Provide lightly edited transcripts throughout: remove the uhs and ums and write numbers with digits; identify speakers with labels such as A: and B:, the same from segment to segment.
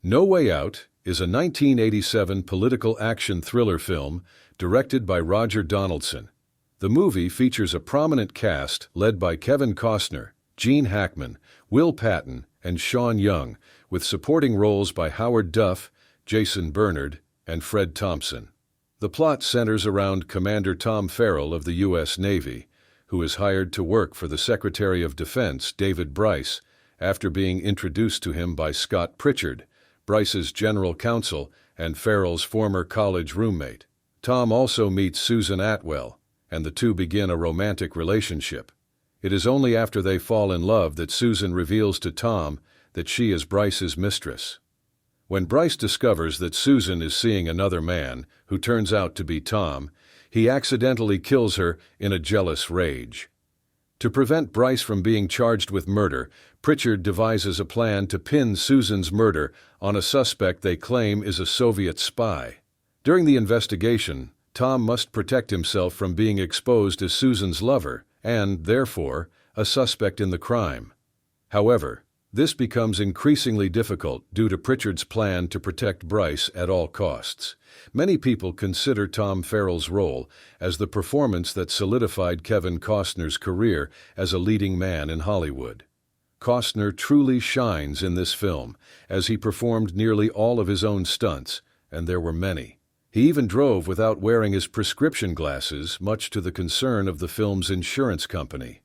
A: No Way Out is a 1987 political action thriller film directed by Roger Donaldson. The movie features a prominent cast led by Kevin Costner, Gene Hackman, Will Patton, and Sean Young, with supporting roles by Howard Duff, Jason Bernard, and Fred Thompson. The plot centers around Commander Tom Farrell of the U.S. Navy, who is hired to work for the Secretary of Defense, David Bryce, after being introduced to him by Scott Pritchard, Bryce's general counsel and Farrell's former college roommate. Tom also meets Susan Atwell, and the two begin a romantic relationship. It is only after they fall in love that Susan reveals to Tom that she is Bryce's mistress. When Bryce discovers that Susan is seeing another man, who turns out to be Tom, he accidentally kills her in a jealous rage. To prevent Bryce from being charged with murder, Pritchard devises a plan to pin Susan's murder on a suspect they claim is a Soviet spy. During the investigation, Tom must protect himself from being exposed as Susan's lover and, therefore, a suspect in the crime. However, this becomes increasingly difficult due to Pritchard's plan to protect Bryce at all costs. Many people consider Tom Farrell's role as the performance that solidified Kevin Costner's career as a leading man in Hollywood. Costner truly shines in this film, as he performed nearly all of his own stunts, and there were many. He even drove without wearing his prescription glasses, much to the concern of the film's insurance company.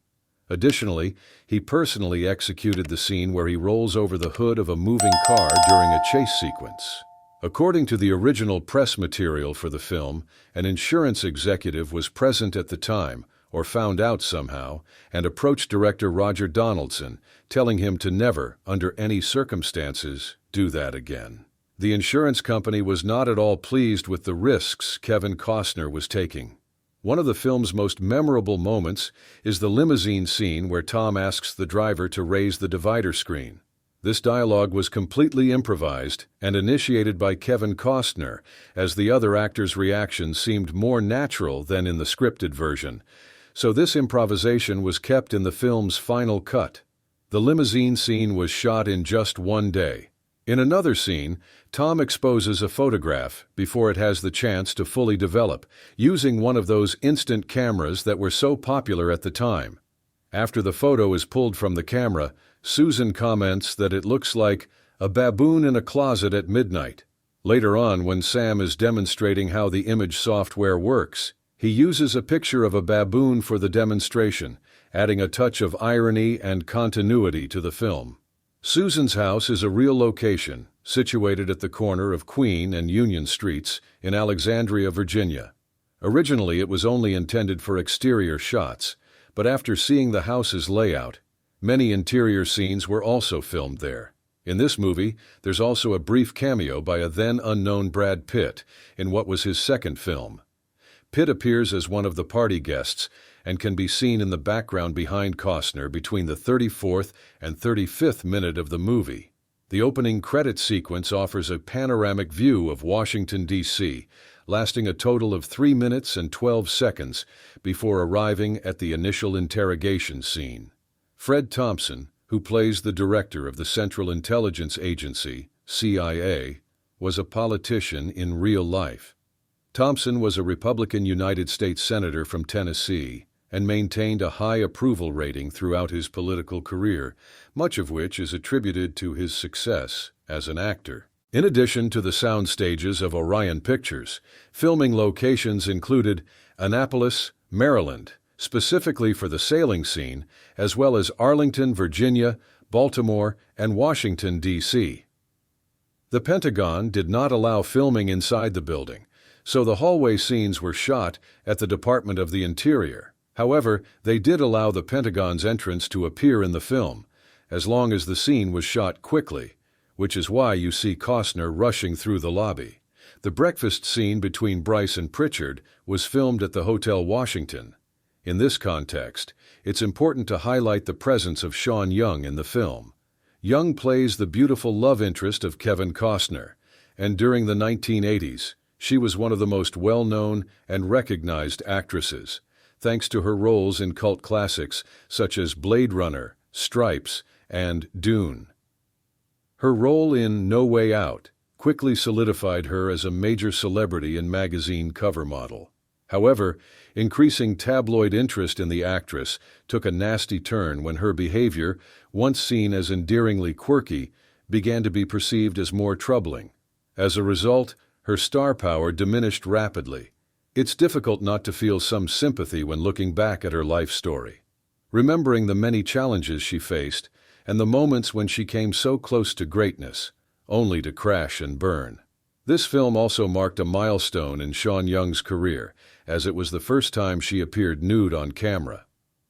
A: Additionally, he personally executed the scene where he rolls over the hood of a moving car during a chase sequence. According to the original press material for the film, an insurance executive was present at the time, or found out somehow, and approached director Roger Donaldson, telling him to never, under any circumstances, do that again. The insurance company was not at all pleased with the risks Kevin Costner was taking. One of the film's most memorable moments is the limousine scene where Tom asks the driver to raise the divider screen. This dialogue was completely improvised and initiated by Kevin Costner, as the other actors' reactions seemed more natural than in the scripted version, so this improvisation was kept in the film's final cut. The limousine scene was shot in just one day. In another scene, Tom exposes a photograph before it has the chance to fully develop, using one of those instant cameras that were so popular at the time. After the photo is pulled from the camera, Susan comments that it looks like a baboon in a closet at midnight. Later on, when Sam is demonstrating how the image software works, he uses a picture of a baboon for the demonstration, adding a touch of irony and continuity to the film. Susan's house is a real location, situated at the corner of Queen and Union Streets in Alexandria, Virginia. Originally, it was only intended for exterior shots, but after seeing the house's layout, many interior scenes were also filmed there. In this movie, there's also a brief cameo by a then-unknown Brad Pitt in what was his second film. Pitt appears as one of the party guests and can be seen in the background behind Costner between the 34th and 35th minute of the movie. The opening credits sequence offers a panoramic view of Washington, D.C., lasting a total of 3 minutes and 12 seconds before arriving at the initial interrogation scene. Fred Thompson, who plays the director of the Central Intelligence Agency, CIA, was a politician in real life. Thompson was a Republican United States Senator from Tennessee and maintained a high approval rating throughout his political career, much of which is attributed to his success as an actor. In addition to the sound stages of Orion Pictures, filming locations included Annapolis, Maryland, specifically for the sailing scene, as well as Arlington, Virginia, Baltimore, and Washington, D.C. The Pentagon did not allow filming inside the building, so the hallway scenes were shot at the Department of the Interior. However, they did allow the Pentagon's entrance to appear in the film, as long as the scene was shot quickly, which is why you see Costner rushing through the lobby. The breakfast scene between Bryce and Pritchard was filmed at the Hotel Washington. In this context, it's important to highlight the presence of Sean Young in the film. Young plays the beautiful love interest of Kevin Costner, and during the 1980s, she was one of the most well-known and recognized actresses, thanks to her roles in cult classics such as Blade Runner, Stripes, and Dune. Her role in No Way Out quickly solidified her as a major celebrity and magazine cover model. However, increasing tabloid interest in the actress took a nasty turn when her behavior, once seen as endearingly quirky, began to be perceived as more troubling. As a result, her star power diminished rapidly. It's difficult not to feel some sympathy when looking back at her life story, remembering the many challenges she faced and the moments when she came so close to greatness, only to crash and burn. This film also marked a milestone in Sean Young's career, as it was the first time she appeared nude on camera.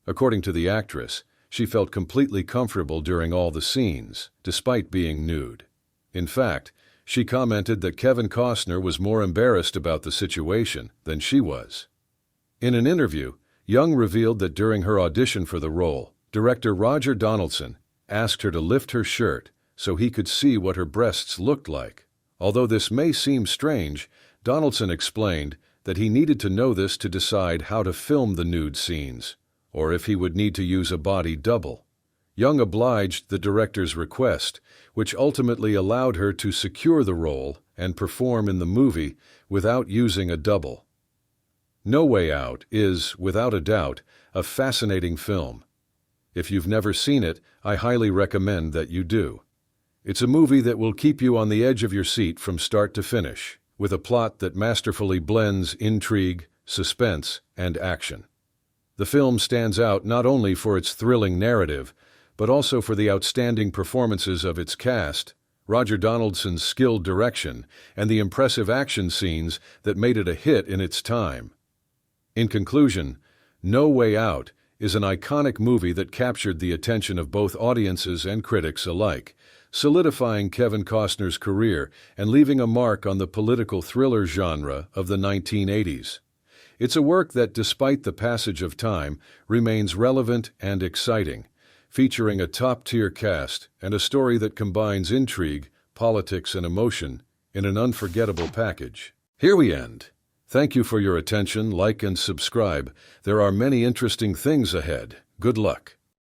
A: According to the actress, she felt completely comfortable during all the scenes, despite being nude. In fact, she commented that Kevin Costner was more embarrassed about the situation than she was. In an interview, Young revealed that during her audition for the role, director Roger Donaldson asked her to lift her shirt so he could see what her breasts looked like. Although this may seem strange, Donaldson explained that he needed to know this to decide how to film the nude scenes, or if he would need to use a body double. Young obliged the director's request, which ultimately allowed her to secure the role and perform in the movie without using a double. No Way Out is, without a doubt, a fascinating film. If you've never seen it, I highly recommend that you do. It's a movie that will keep you on the edge of your seat from start to finish, with a plot that masterfully blends intrigue, suspense, and action. The film stands out not only for its thrilling narrative, but also for the outstanding performances of its cast, Roger Donaldson's skilled direction, and the impressive action scenes that made it a hit in its time. In conclusion, No Way Out is an iconic movie that captured the attention of both audiences and critics alike, solidifying Kevin Costner's career and leaving a mark on the political thriller genre of the 1980s. It's a work that, despite the passage of time, remains relevant and exciting, featuring a top-tier cast and a story that combines intrigue, politics, and emotion in an unforgettable package. Here we end. Thank you for your attention. Like and subscribe. There are many interesting things ahead. Good luck.